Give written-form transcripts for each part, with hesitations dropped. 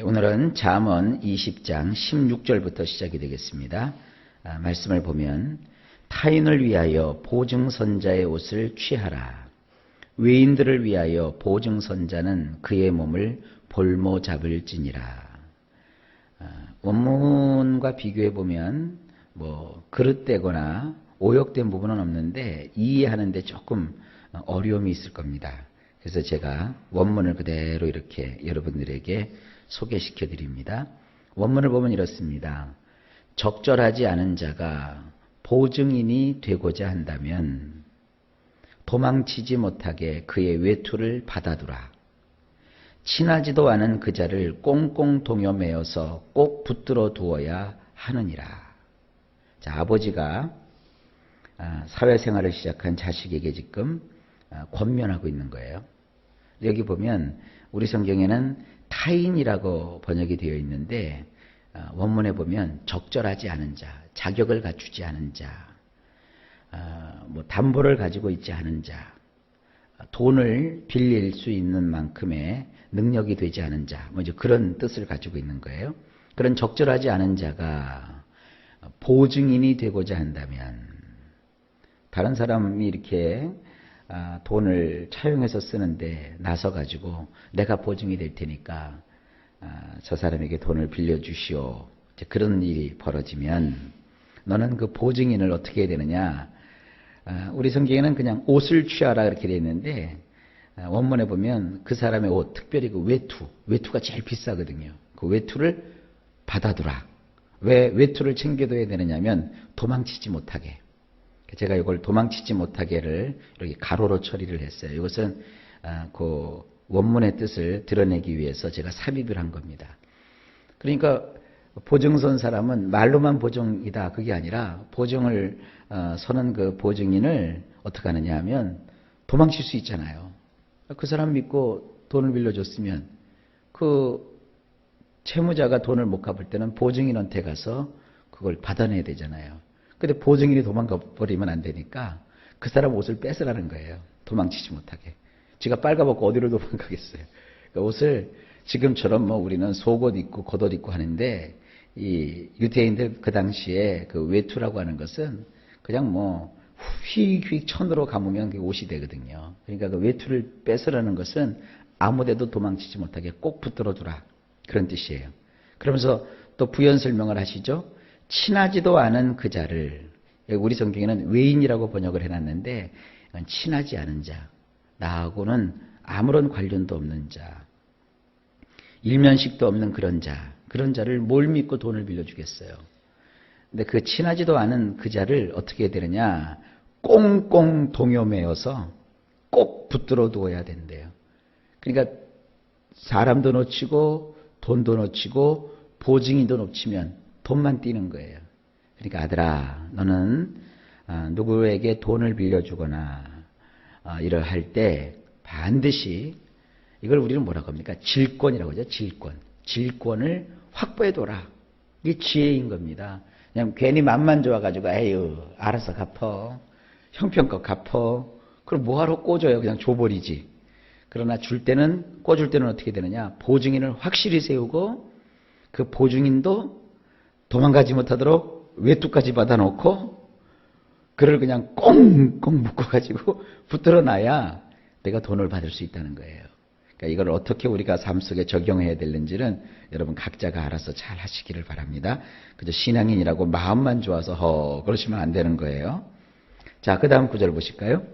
오늘은 잠언 20장 16절부터 시작이 되겠습니다. 말씀을 보면 타인을 위하여 보증선자의 옷을 취하라. 외인들을 위하여 보증선자는 그의 몸을 볼모 잡을지니라. 원문과 비교해 보면 그릇되거나 오역된 부분은 없는데 이해하는데 조금 어려움이 있을 겁니다. 그래서 제가 원문을 그대로 이렇게 여러분들에게 소개시켜 드립니다. 원문을 보면 이렇습니다. 적절하지 않은 자가 보증인이 되고자 한다면 도망치지 못하게 그의 외투를 받아두라. 친하지도 않은 그 자를 꽁꽁 동여매어서 꼭 붙들어 두어야 하느니라. 자, 아버지가 사회생활을 시작한 자식에게 지금 권면하고 있는 거예요. 여기 보면 우리 성경에는 타인이라고 번역이 되어 있는데 원문에 보면 적절하지 않은 자, 자격을 갖추지 않은 자, 담보를 가지고 있지 않은 자, 돈을 빌릴 수 있는 만큼의 능력이 되지 않은 자, 이제 그런 뜻을 가지고 있는 거예요. 그런 적절하지 않은 자가 보증인이 되고자 한다면 다른 사람이 이렇게 돈을 차용해서 쓰는데 나서 가지고 내가 보증이 될 테니까 저 사람에게 돈을 빌려주시오. 그런 일이 벌어지면 너는 그 보증인을 어떻게 해야 되느냐. 우리 성경에는 그냥 옷을 취하라 이렇게 되어 있는데 원문에 보면 그 사람의 옷, 특별히 그 외투가 제일 비싸거든요. 그 외투를 받아두라. 왜 외투를 챙겨둬야 되느냐면 도망치지 못하게. 제가 이걸 도망치지 못하게를 이렇게 가로로 처리를 했어요. 이것은 그 원문의 뜻을 드러내기 위해서 제가 삽입을 한 겁니다. 그러니까 보증선 사람은 말로만 보증이다 그게 아니라 보증을 서는 그 보증인을 어떻게 하느냐 하면 도망칠 수 있잖아요. 그 사람 믿고 돈을 빌려줬으면 그 채무자가 돈을 못 갚을 때는 보증인한테 가서 그걸 받아내야 되잖아요. 근데 보증인이 도망가 버리면 안 되니까 그 사람 옷을 뺏으라는 거예요. 도망치지 못하게. 지가 빨가벗고 어디로 도망가겠어요. 그 옷을 지금처럼 우리는 속옷 입고 겉옷 입고 하는데 이 유대인들 그 당시에 그 외투라고 하는 것은 그냥 휙휙 천으로 감으면 그게 옷이 되거든요. 그러니까 그 외투를 뺏으라는 것은 아무데도 도망치지 못하게 꼭 붙들어 두라. 그런 뜻이에요. 그러면서 또 부연 설명을 하시죠. 친하지도 않은 그 자를, 우리 성경에는 외인이라고 번역을 해놨는데 친하지 않은 자, 나하고는 아무런 관련도 없는 자, 일면식도 없는 그런 자를 뭘 믿고 돈을 빌려주겠어요. 근데 그 친하지도 않은 그 자를 어떻게 해야 되느냐, 꽁꽁 동여매어서 꼭 붙들어 두어야 된대요. 그러니까 사람도 놓치고 돈도 놓치고 보증인도 놓치면 돈만 띄는 거예요. 그러니까 아들아, 너는 누구에게 돈을 빌려주거나 일을 할 때 반드시 이걸 우리는 뭐라고 합니까? 질권이라고 하죠. 질권을 확보해둬라. 이게 지혜인 겁니다. 그냥 괜히 맘만 좋아가지고 에휴 알아서 갚어. 형편껏 갚어. 그럼 뭐하러 꿔줘요? 그냥 줘버리지. 그러나 꿔줄 때는 어떻게 되느냐? 보증인을 확실히 세우고 그 보증인도 도망가지 못하도록 외투까지 받아놓고 그를 그냥 꽁꽁 묶어가지고 붙들어놔야 내가 돈을 받을 수 있다는 거예요. 그러니까 이걸 어떻게 우리가 삶 속에 적용해야 되는지는 여러분 각자가 알아서 잘 하시기를 바랍니다. 그저 신앙인이라고 마음만 좋아서 그러시면 안 되는 거예요. 자, 그 다음 구절 보실까요?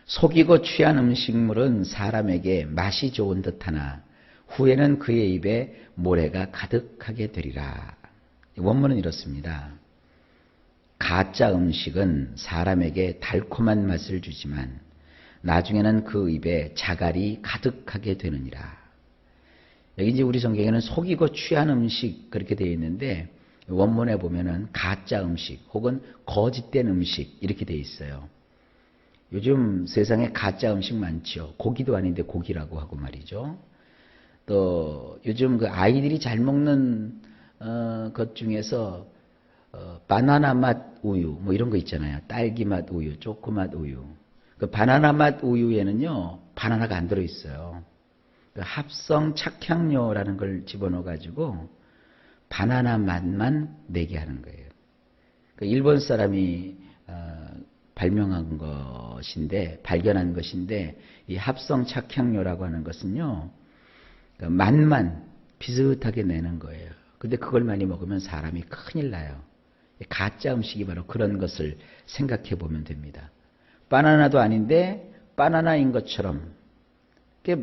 속이고 취한 음식물은 사람에게 맛이 좋은 듯하나 후에는 그의 입에 모래가 가득하게 되리라. 원문은 이렇습니다. 가짜 음식은 사람에게 달콤한 맛을 주지만 나중에는 그 입에 자갈이 가득하게 되느니라. 여기 이제 우리 성경에는 속이고 취한 음식 그렇게 되어 있는데 원문에 보면은 가짜 음식 혹은 거짓된 음식 이렇게 되어 있어요. 요즘 세상에 가짜 음식 많죠. 고기도 아닌데 고기라고 하고 말이죠. 또 요즘 그 아이들이 잘 먹는 것 중에서 바나나 맛 우유 이런 거 있잖아요. 딸기 맛 우유, 초코 맛 우유. 그 바나나 맛 우유에는요 바나나가 안 들어있어요. 그 합성 착향료라는 걸 집어넣어 가지고 바나나 맛만 내게 하는 거예요. 그 일본 사람이 발명한 것인데, 발견한 것인데, 이 합성 착향료라고 하는 것은요, 그 맛만 비슷하게 내는 거예요. 근데 그걸 많이 먹으면 사람이 큰일 나요. 가짜 음식이 바로 그런 것을 생각해 보면 됩니다. 바나나도 아닌데 바나나인 것처럼,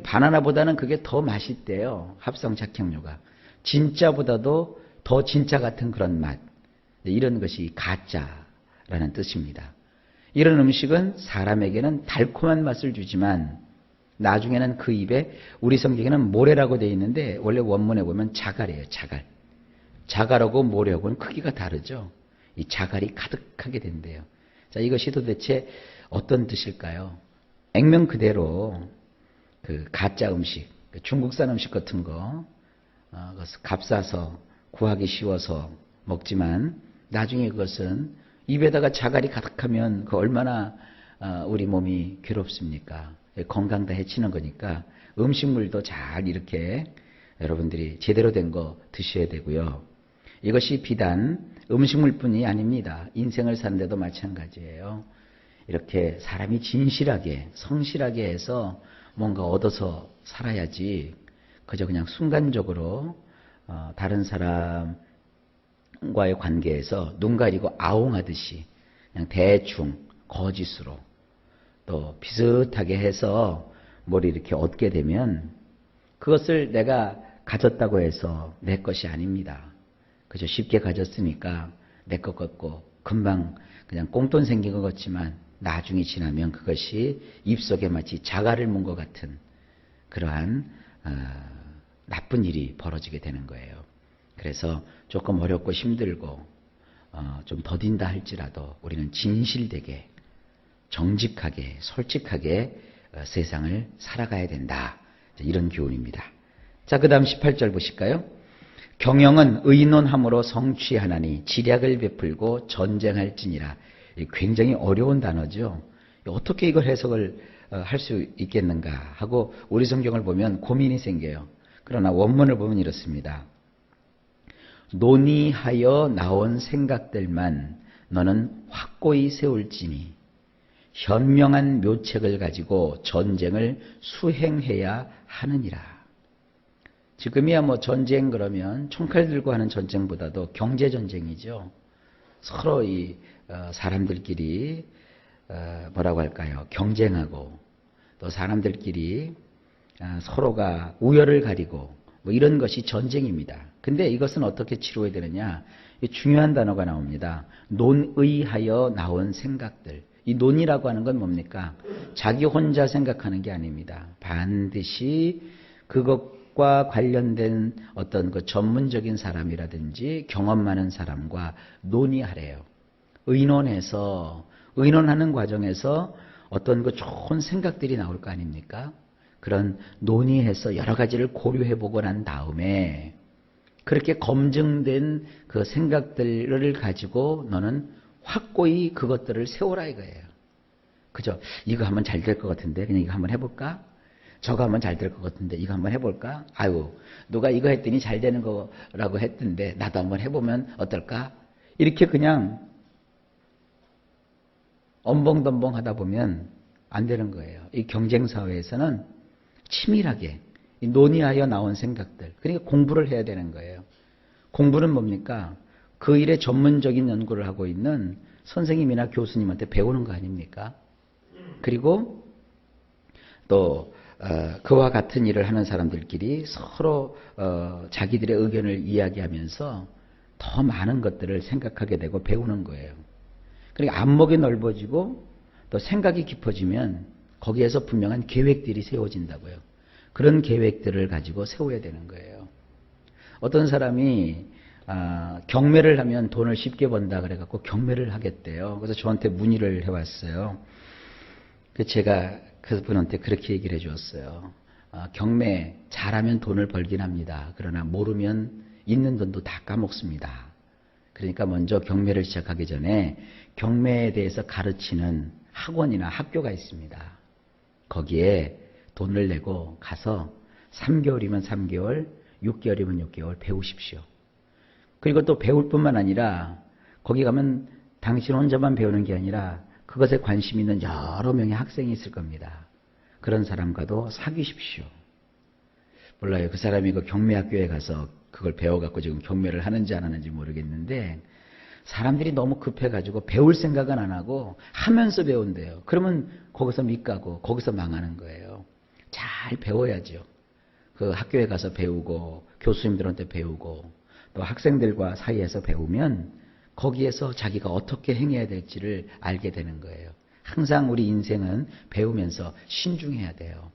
바나나보다는 그게 더 맛있대요. 합성 착향료가. 진짜보다도 더 진짜 같은 그런 맛. 이런 것이 가짜라는 뜻입니다. 이런 음식은 사람에게는 달콤한 맛을 주지만 나중에는 그 입에, 우리 성경에는 모래라고 되어 있는데 원래 원문에 보면 자갈이에요. 자갈. 자갈하고 모래하고는 크기가 다르죠. 이 자갈이 가득하게 된대요. 자, 이것이 도대체 어떤 뜻일까요? 액면 그대로 그 가짜 음식, 그 중국산 음식 같은 거, 값싸서 구하기 쉬워서 먹지만 나중에 그것은 입에다가 자갈이 가득하면 그 얼마나 우리 몸이 괴롭습니까? 건강 다 해치는 거니까 음식물도 잘 이렇게 여러분들이 제대로 된 거 드셔야 되고요. 이것이 비단 음식물뿐이 아닙니다. 인생을 사는데도 마찬가지예요. 이렇게 사람이 진실하게, 성실하게 해서 뭔가 얻어서 살아야지, 그저 그냥 순간적으로 다른 사람과의 관계에서 눈 가리고 아웅하듯이 그냥 대충 거짓으로 또 비슷하게 해서 뭘 이렇게 얻게 되면 그것을 내가 가졌다고 해서 내 것이 아닙니다. 그저 쉽게 가졌으니까 내 것 같고 금방 그냥 꽁돈 생긴 것 같지만 나중이 지나면 그것이 입속에 마치 자갈을 문 것 같은 그러한 나쁜 일이 벌어지게 되는 거예요. 그래서 조금 어렵고 힘들고 좀 더딘다 할지라도 우리는 진실되게, 정직하게, 솔직하게 세상을 살아가야 된다. 이런 교훈입니다. 자, 그 다음 18절 보실까요? 경영은 의논함으로 성취하나니 지략을 베풀고 전쟁할지니라. 굉장히 어려운 단어죠. 어떻게 이걸 해석을 할 수 있겠는가 하고 우리 성경을 보면 고민이 생겨요. 그러나 원문을 보면 이렇습니다. 논의하여 나온 생각들만 너는 확고히 세울지니 현명한 묘책을 가지고 전쟁을 수행해야 하느니라. 지금이야 뭐 전쟁 그러면 총칼 들고 하는 전쟁보다도 경제 전쟁이죠. 서로 이 사람들끼리 뭐라고 할까요? 경쟁하고 또 사람들끼리 서로가 우열을 가리고 뭐 이런 것이 전쟁입니다. 근데 이것은 어떻게 치루어야 되느냐? 중요한 단어가 나옵니다. 논의하여 나온 생각들. 이 논이라고 하는 건 뭡니까? 자기 혼자 생각하는 게 아닙니다. 반드시 그것과 관련된 어떤 그 전문적인 사람이라든지 경험 많은 사람과 논의하래요. 의논해서, 의논하는 과정에서 어떤 그 좋은 생각들이 나올 거 아닙니까? 그런 논의해서 여러 가지를 고려해보고 난 다음에 그렇게 검증된 그 생각들을 가지고 너는 확고히 그것들을 세워라 이거예요. 그죠? 이거 하면 잘 될 것 같은데 그냥 이거 한번 해볼까? 저거 하면 잘 될 것 같은데 이거 한번 해볼까? 아유, 누가 이거 했더니 잘 되는 거라고 했던데 나도 한번 해보면 어떨까? 이렇게 그냥 엄벙덤벙 하다 보면 안 되는 거예요. 이 경쟁사회에서는 치밀하게 논의하여 나온 생각들, 그러니까 공부를 해야 되는 거예요. 공부는 뭡니까? 그 일에 전문적인 연구를 하고 있는 선생님이나 교수님한테 배우는 거 아닙니까? 그리고 또 그와 같은 일을 하는 사람들끼리 서로 자기들의 의견을 이야기하면서 더 많은 것들을 생각하게 되고 배우는 거예요. 그러니까 안목이 넓어지고 또 생각이 깊어지면 거기에서 분명한 계획들이 세워진다고요. 그런 계획들을 가지고 세워야 되는 거예요. 어떤 사람이 경매를 하면 돈을 쉽게 번다 그래갖고 경매를 하겠대요. 그래서 저한테 문의를 해왔어요. 제가 그분한테 그렇게 얘기를 해주었어요. 경매 잘하면 돈을 벌긴 합니다. 그러나 모르면 있는 돈도 다 까먹습니다. 그러니까 먼저 경매를 시작하기 전에 경매에 대해서 가르치는 학원이나 학교가 있습니다. 거기에 돈을 내고 가서 3개월이면 3개월, 6개월이면 6개월 배우십시오. 그리고 또 배울 뿐만 아니라 거기 가면 당신 혼자만 배우는 게 아니라 그것에 관심 있는 여러 명의 학생이 있을 겁니다. 그런 사람과도 사귀십시오. 몰라요. 그 사람이 그 경매학교에 가서 그걸 배워갖고 지금 경매를 하는지 안 하는지 모르겠는데 사람들이 너무 급해가지고 배울 생각은 안 하고 하면서 배운대요. 그러면 거기서 밑가고 거기서 망하는 거예요. 잘 배워야죠. 그 학교에 가서 배우고 교수님들한테 배우고 또 학생들과 사이에서 배우면 거기에서 자기가 어떻게 행해야 될지를 알게 되는 거예요. 항상 우리 인생은 배우면서 신중해야 돼요.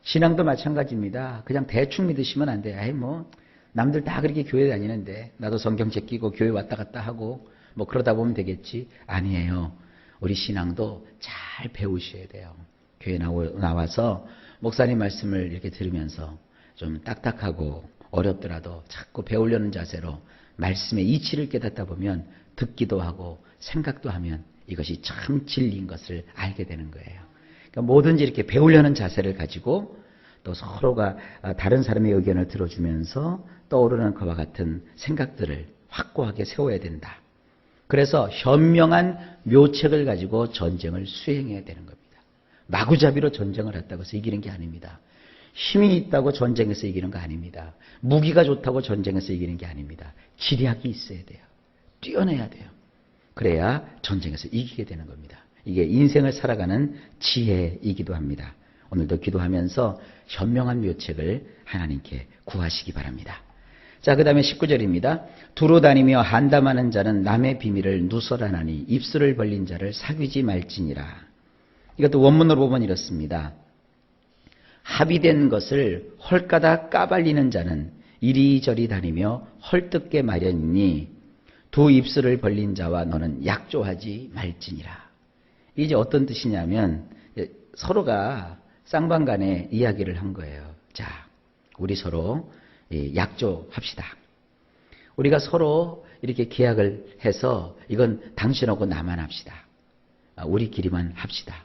신앙도 마찬가지입니다. 그냥 대충 믿으시면 안 돼요. 뭐 남들 다 그렇게 교회 다니는데 나도 성경 제끼고 교회 왔다 갔다 하고 뭐 그러다 보면 되겠지. 아니에요. 우리 신앙도 잘 배우셔야 돼요. 교회 나와서 목사님 말씀을 이렇게 들으면서 좀 딱딱하고 어렵더라도 자꾸 배우려는 자세로 말씀의 이치를 깨닫다 보면 듣기도 하고 생각도 하면 이것이 참 진리인 것을 알게 되는 거예요. 그러니까 뭐든지 이렇게 배우려는 자세를 가지고 또 서로가 다른 사람의 의견을 들어주면서 떠오르는 그와 같은 생각들을 확고하게 세워야 된다. 그래서 현명한 묘책을 가지고 전쟁을 수행해야 되는 겁니다. 마구잡이로 전쟁을 했다고 해서 이기는 게 아닙니다. 힘이 있다고 전쟁에서 이기는 거 아닙니다. 무기가 좋다고 전쟁에서 이기는 게 아닙니다. 기략이 있어야 돼요. 뛰어내야 돼요. 그래야 전쟁에서 이기게 되는 겁니다. 이게 인생을 살아가는 지혜이기도 합니다. 오늘도 기도하면서 현명한 묘책을 하나님께 구하시기 바랍니다. 자, 그 다음에 19절입니다. 두루 다니며 한담하는 자는 남의 비밀을 누설하나니 입술을 벌린 자를 사귀지 말지니라. 이것도 원문으로 보면 이렇습니다. 합의된 것을 헐가닥 까발리는 자는 이리저리 다니며 헐뜯게 마련이니 두 입술을 벌린 자와 너는 약조하지 말지니라. 이제 어떤 뜻이냐면 서로가 쌍방간에 이야기를 한 거예요. 자, 우리 서로 약조합시다. 우리가 서로 이렇게 계약을 해서 이건 당신하고 나만 합시다. 우리끼리만 합시다.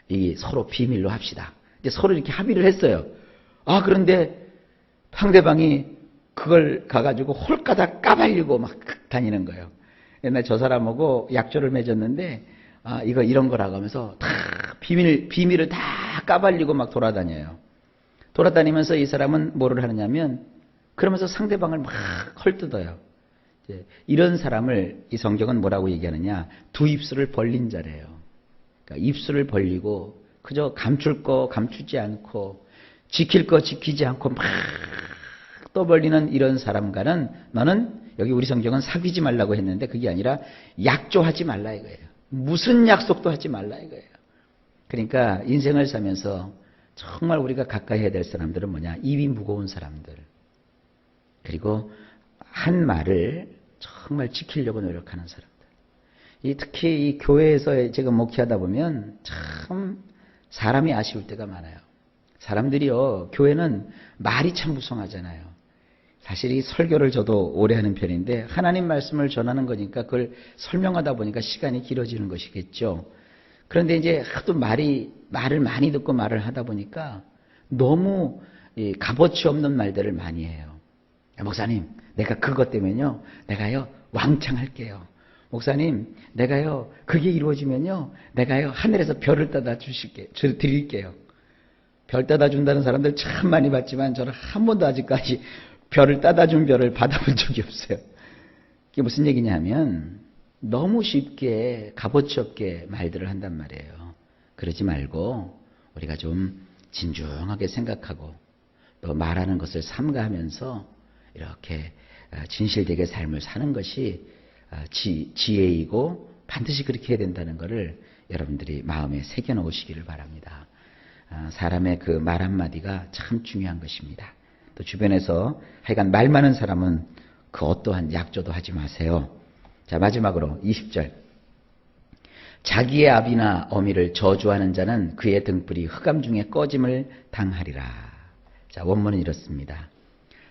이 서로 비밀로 합시다. 이제 서로 이렇게 합의를 했어요. 그런데 상대방이 그걸 가가지고 홀가닥 까발리고 막 다니는 거예요. 옛날 저 사람하고 약조를 맺었는데 이거 이런 거라고 하면서 다 비밀을 다 까발리고 막 돌아다녀요. 돌아다니면서 이 사람은 뭐를 하느냐면 그러면서 상대방을 막 헐뜯어요. 이런 사람을 이 성경은 뭐라고 얘기하느냐? 두 입술을 벌린 자래요. 그러니까 입술을 벌리고 그저 감출 거 감추지 않고 지킬 거 지키지 않고 막 떠벌리는 이런 사람과는 너는 여기 우리 성경은 사귀지 말라고 했는데 그게 아니라 약조하지 말라 이거예요. 무슨 약속도 하지 말라 이거예요. 그러니까 인생을 살면서 정말 우리가 가까이 해야 될 사람들은 뭐냐? 입이 무거운 사람들. 그리고 한 말을 정말 지키려고 노력하는 사람들. 특히 이 교회에서 제가 목회하다 보면 참 사람이 아쉬울 때가 많아요. 사람들이요, 교회는 말이 참 무성하잖아요. 사실 이 설교를 저도 오래 하는 편인데 하나님 말씀을 전하는 거니까 그걸 설명하다 보니까 시간이 길어지는 것이겠죠. 그런데 이제 하도 말을 많이 듣고 말을 하다 보니까 너무 값어치 없는 말들을 많이 해요. 목사님, 내가 그것 때문에요, 내가요 왕창 할게요. 목사님, 내가요 그게 이루어지면요, 내가요 하늘에서 별을 따다 드릴게요. 별 따다 준다는 사람들 참 많이 봤지만 저는 한 번도 아직까지 별을 따다 준 별을 받아본 적이 없어요. 이게 무슨 얘기냐면 너무 쉽게 값어치 없게 말들을 한단 말이에요. 그러지 말고 우리가 좀 진중하게 생각하고 또 말하는 것을 삼가하면서 이렇게 진실되게 삶을 사는 것이 지혜이고 반드시 그렇게 해야 된다는 것을 여러분들이 마음에 새겨놓으시기를 바랍니다. 사람의 그 말 한마디가 참 중요한 것입니다. 또 주변에서 하여간 말 많은 사람은 그 어떠한 약조도 하지 마세요. 자, 마지막으로 20절. 자기의 아비나 어미를 저주하는 자는 그의 등불이 흑암 중에 꺼짐을 당하리라. 자, 원문은 이렇습니다.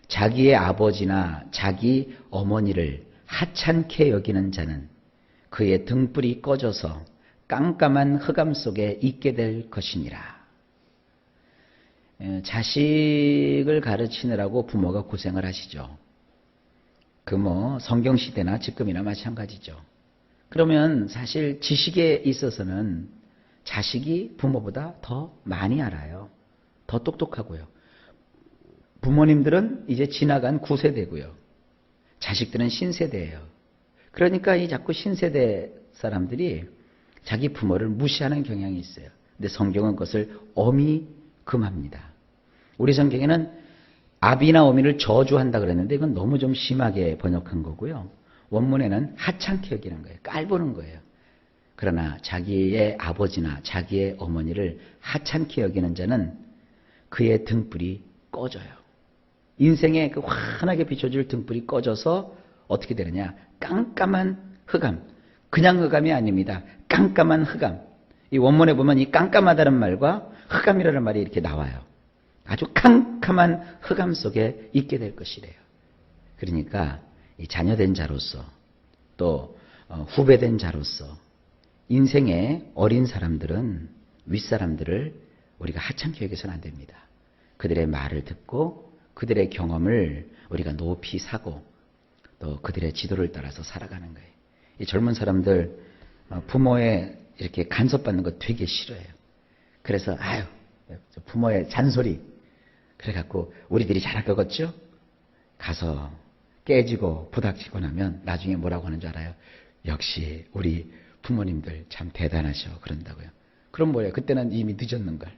자기의 아버지나 자기 어머니를 하찮게 여기는 자는 그의 등불이 꺼져서 깜깜한 흑암 속에 있게 될 것이니라. 자식을 가르치느라고 부모가 고생을 하시죠. 그 성경 시대나 지금이나 마찬가지죠. 그러면 사실 지식에 있어서는 자식이 부모보다 더 많이 알아요. 더 똑똑하고요. 부모님들은 이제 지나간 9세대고요. 자식들은 신세대예요. 그러니까 이 자꾸 신세대 사람들이 자기 부모를 무시하는 경향이 있어요. 근데 성경은 그것을 엄히 금합니다. 우리 성경에는 아비나 어미를 저주한다 그랬는데 이건 너무 좀 심하게 번역한 거고요. 원문에는 하찮게 여기는 거예요. 깔보는 거예요. 그러나 자기의 아버지나 자기의 어머니를 하찮게 여기는 자는 그의 등불이 꺼져요. 인생에 그 환하게 비춰줄 등불이 꺼져서 어떻게 되느냐? 깜깜한 흑암. 그냥 흑암이 아닙니다. 깜깜한 흑암. 이 원문에 보면 이 깜깜하다는 말과 흑암이라는 말이 이렇게 나와요. 아주 캄캄한 흑암 속에 있게 될 것이래요. 그러니까 이 자녀된 자로서 또 후배된 자로서 인생의 어린 사람들은 윗사람들을 우리가 하찮게 여겨서는 안 됩니다. 그들의 말을 듣고 그들의 경험을 우리가 높이 사고 또 그들의 지도를 따라서 살아가는 거예요. 이 젊은 사람들 부모의 이렇게 간섭받는 거 되게 싫어해요. 그래서 부모의 잔소리 그래갖고 우리들이 잘할 거겠죠? 가서 깨지고 부닥치고 나면 나중에 뭐라고 하는 줄 알아요? 역시 우리 부모님들 참 대단하셔 그런다고요. 그럼 뭐예요? 그때는 이미 늦었는걸.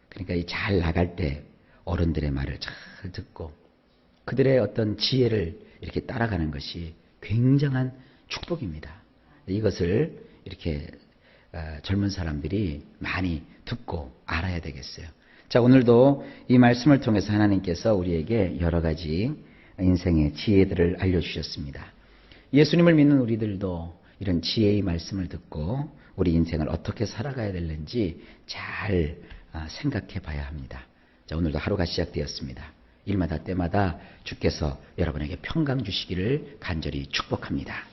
그러니까 이 잘 나갈 때 어른들의 말을 잘 듣고 그들의 어떤 지혜를 이렇게 따라가는 것이 굉장한 축복입니다. 이것을 이렇게 젊은 사람들이 많이 듣고 알아야 되겠어요. 자, 오늘도 이 말씀을 통해서 하나님께서 우리에게 여러 가지 인생의 지혜들을 알려주셨습니다. 예수님을 믿는 우리들도 이런 지혜의 말씀을 듣고 우리 인생을 어떻게 살아가야 되는지 잘 생각해 봐야 합니다. 자, 오늘도 하루가 시작되었습니다. 일마다 때마다 주께서 여러분에게 평강 주시기를 간절히 축복합니다.